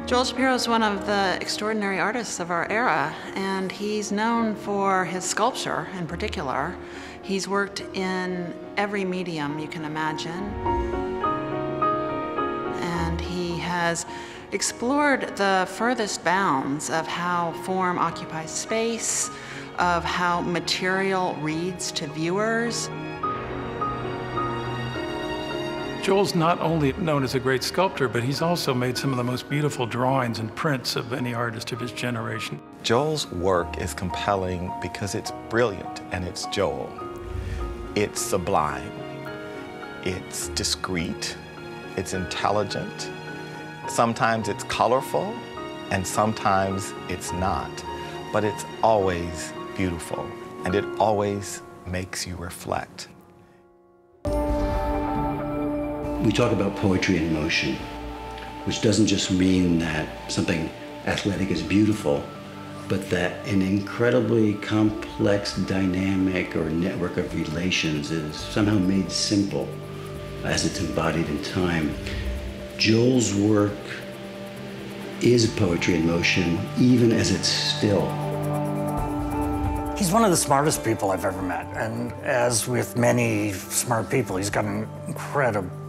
Joel Shapiro is one of the extraordinary artists of our era, and he's known for his sculpture in particular. He's worked in every medium you can imagine, and he has explored the furthest bounds of how form occupies space, of how material reads to viewers. Joel's not only known as a great sculptor, but he's also made some of the most beautiful drawings and prints of any artist of his generation. Joel's work is compelling because it's brilliant and it's Joel. It's sublime, it's discreet, it's intelligent. Sometimes it's colorful and sometimes it's not, but it's always beautiful and it always makes you reflect. We talk about poetry in motion, which doesn't just mean that something athletic is beautiful, but that an incredibly complex dynamic or network of relations is somehow made simple as it's embodied in time. Joel's work is poetry in motion, even as it's still. He's one of the smartest people I've ever met, and as with many smart people, he's got an incredible,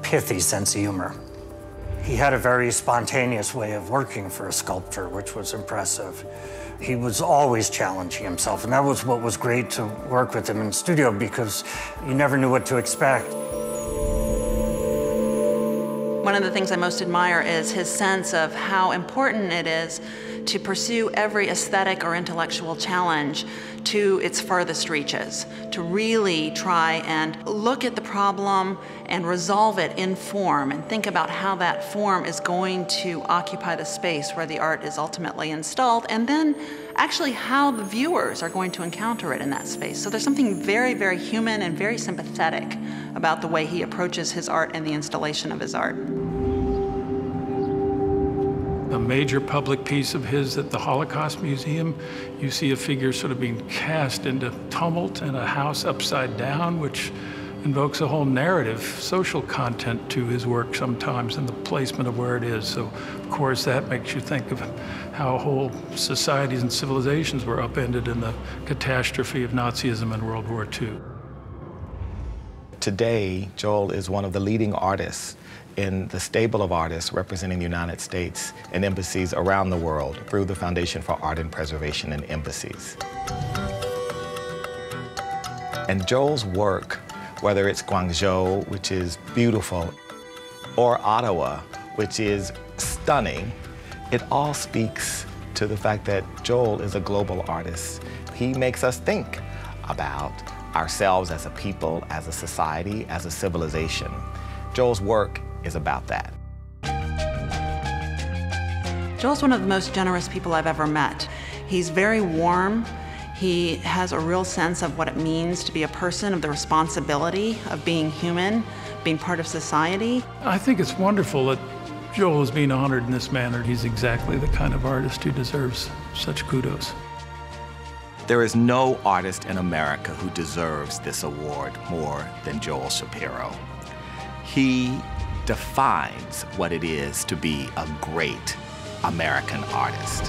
pithy sense of humor. He had a very spontaneous way of working for a sculptor, which was impressive. He was always challenging himself, and that was what was great to work with him in the studio, because you never knew what to expect. One of the things I most admire is his sense of how important it is to pursue every aesthetic or intellectual challenge to its furthest reaches, to really try and look at the problem and resolve it in form and think about how that form is going to occupy the space where the art is ultimately installed, and then actually how the viewers are going to encounter it in that space. So there's something very, very human and very sympathetic about the way he approaches his art and the installation of his art. A major public piece of his at the Holocaust Museum, you see a figure sort of being cast into tumult in a house upside down, which invokes a whole narrative, social content to his work sometimes, and the placement of where it is. So, of course, that makes you think of how whole societies and civilizations were upended in the catastrophe of Nazism in World War II. Today, Joel is one of the leading artists in the stable of artists representing the United States in embassies around the world through the Foundation for Art and Preservation and Embassies. And Joel's work, whether it's Guangzhou, which is beautiful, or Ottawa, which is stunning, it all speaks to the fact that Joel is a global artist. He makes us think about ourselves as a people, as a society, as a civilization. Joel's work is about that. Joel's one of the most generous people I've ever met. He's very warm. He has a real sense of what it means to be a person, of the responsibility of being human, being part of society. I think it's wonderful that Joel is being honored in this manner. He's exactly the kind of artist who deserves such kudos. There is no artist in America who deserves this award more than Joel Shapiro. He defines what it is to be a great American artist.